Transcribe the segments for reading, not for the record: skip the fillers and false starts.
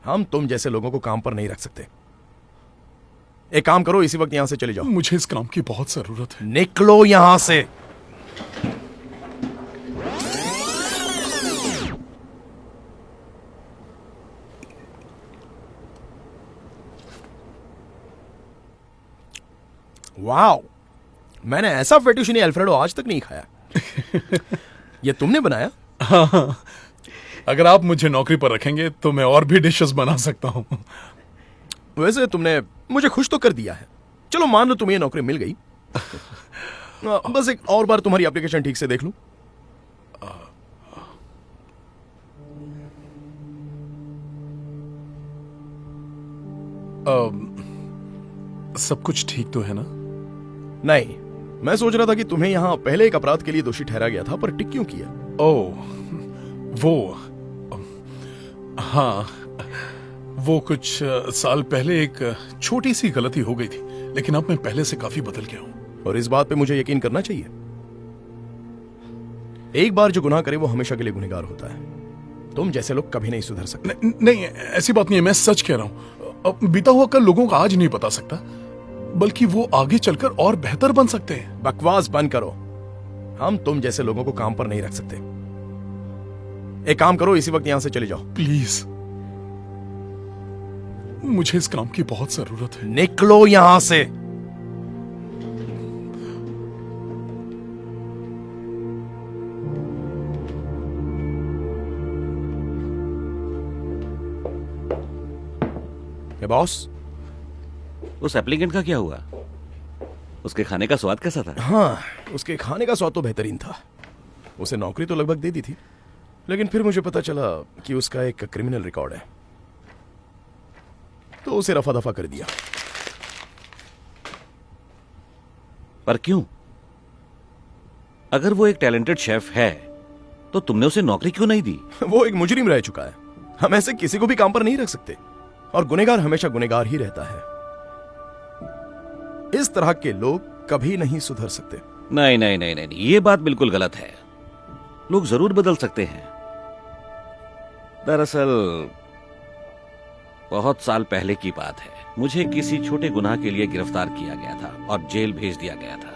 हम तुम जैसे लोगों को काम पर नहीं रख सकते। एक काम करो, इसी वक्त यहां से चले जाओ। मुझे इस काम की बहुत जरूरत है। निकलो यहां से। वाओ, मैंने ऐसा फेटुशिनी अल्फ्रेडो आज तक नहीं खाया। ये तुमने बनाया? हाँ, अगर आप मुझे नौकरी पर रखेंगे तो मैं और भी डिशेस बना सकता हूँ। वैसे तुमने मुझे खुश तो कर दिया है। चलो मान लो तुम्हें ये नौकरी मिल गई। बस एक और बार तुम्हारी एप्लीकेशन ठीक से देख लूं। सब कुछ ठीक तो है ना? नहीं, मैं सोच रहा था कि तुम्हें यहां पहले एक अपराध के लिए दोषी ठहरा गया था, पर टिक क्यों किया? ओह, हाँ, वो कुछ साल पहले एक छोटी सी गलती हो गई थी, लेकिन अब मैं पहले से काफी बदल गया हूं। और इस बात पे मुझे यकीन करना चाहिए। एक बार जो गुनाह करे वो हमेशा के लिए गुनहगार होता है। तुम जैसे लोग कभी नहीं सुधर सकते। नहीं, ऐसी बात नहीं है, मैं सच कह रहा हूं। बीता हुआ कल लोगों का आज नहीं बता सकता, बल्कि वो आगे चलकर और बेहतर बन सकते हैं। बकवास बंद करो। हम तुम जैसे लोगों को काम पर नहीं रख सकते। एक काम करो, इसी वक्त यहां से चले जाओ। प्लीज, मुझे इस काम की बहुत जरूरत है। निकलो यहां से। बॉस, उस एप्लीकेंट का क्या हुआ? उसके खाने का स्वाद कैसा था? हाँ, उसके खाने का स्वाद तो बेहतरीन था। उसे नौकरी तो लगभग दे दी थी, लेकिन फिर मुझे पता चला कि उसका एक क्रिमिनल रिकॉर्ड है, तो उसे रफा दफा कर दिया। पर क्यों? अगर वो एक टैलेंटेड शेफ है तो तुमने उसे नौकरी क्यों नहीं दी? वो एक मुजरिम रह चुका है। हम ऐसे किसी को भी काम पर नहीं रख सकते, और गुनहगार हमेशा गुनहगार ही रहता है। इस तरह के लोग कभी नहीं सुधर सकते। नहीं नहीं नहीं नहीं, ये बात बिल्कुल गलत है। लोग जरूर बदल सकते हैं। दरअसल बहुत साल पहले की बात है। मुझे किसी छोटे गुनाह के लिए गिरफ्तार किया गया था और जेल भेज दिया गया था।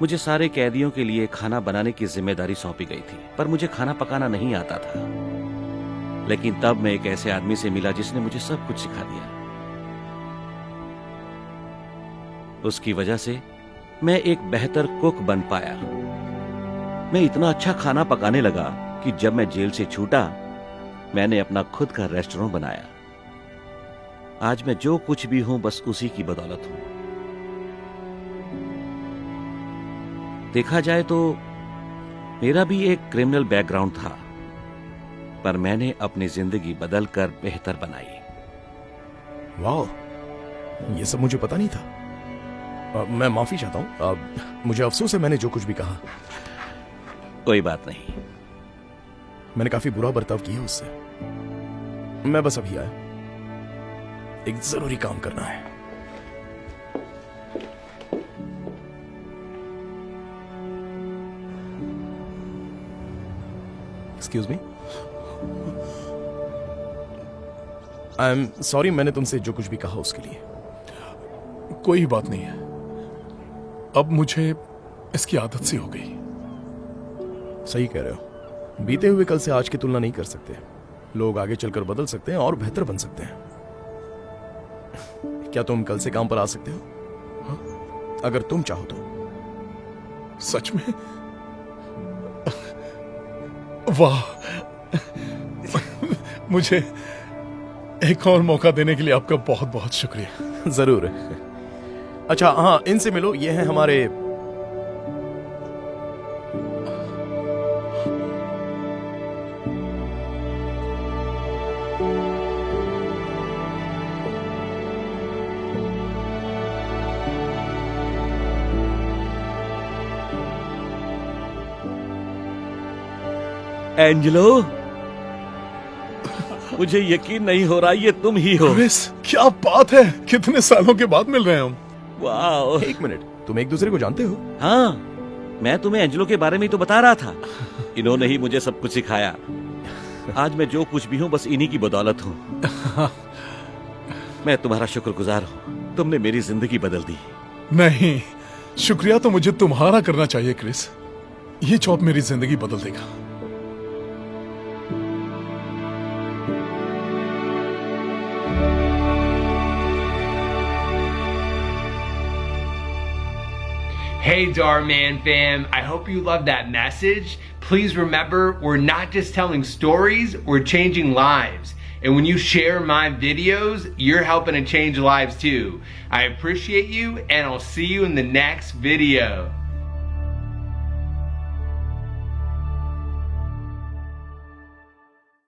मुझे सारे कैदियों के लिए खाना बनाने की जिम्मेदारी सौंपी गई थी, पर मुझे खाना पकाना नहीं आता था। लेकिन तब मैं एक ऐसे आदमी से मिला जिसने मुझे सब कुछ सिखा दिया। उसकी वजह से मैं एक बेहतर कुक बन पाया। मैं इतना अच्छा खाना पकाने लगा कि जब मैं जेल से छूटा, मैंने अपना खुद का रेस्टोरेंट बनाया। आज मैं जो कुछ भी हूं, बस उसी की बदौलत हूं। देखा जाए तो मेरा भी एक क्रिमिनल बैकग्राउंड था, पर मैंने अपनी जिंदगी बदलकर बेहतर बनाई। वाह, ये सब मुझे पता नहीं था। मैं माफी चाहता हूं। मुझे अफसोस है मैंने जो कुछ भी कहा। कोई बात नहीं। मैंने काफी बुरा बर्ताव किया उससे। मैं बस अभी आया, एक जरूरी काम करना है। Excuse me. I am sorry, मैंने तुमसे जो कुछ भी कहा उसके लिए। कोई बात नहीं है, अब मुझे इसकी आदत सी हो गई। सही कह रहे हो। बीते हुए कल से आज की तुलना नहीं कर सकते। लोग आगे चलकर बदल सकते हैं और बेहतर बन सकते हैं। क्या तुम कल से काम पर आ सकते हो? हाँ? अगर तुम चाहो तो। सच में? वाह, मुझे एक और मौका देने के लिए आपका बहुत बहुत शुक्रिया। जरूर। अच्छा हाँ, इनसे मिलो। ये हैं हमारे एंजेलो, मुझे यकीन नहीं हो रहा ये तुम ही हो। क्रिस, क्या बात है, कितने सालों के बाद मिल रहे हैं हम। वाह। एक मिनट, तुम एक दूसरे को जानते हो? हाँ, मैं तुम्हें एंजेलो के बारे में ही तो बता रहा था। इन्होंने ही मुझे सब कुछ सिखाया। आज मैं जो कुछ भी हूँ बस इन्हीं की बदौलत हूँ। मैं तुम्हारा शुक्रगुजार हूँ, तुमने मेरी जिंदगी बदल दी। नहीं, शुक्रिया तो मुझे तुम्हारा करना चाहिए क्रिस। ये जॉब मेरी जिंदगी बदल देगा। Hey Darman fam, I hope you loved that message. Please remember, we're not just telling stories, we're changing lives. And when you share my videos, you're helping to change lives too. I appreciate you, and I'll see you in the next video.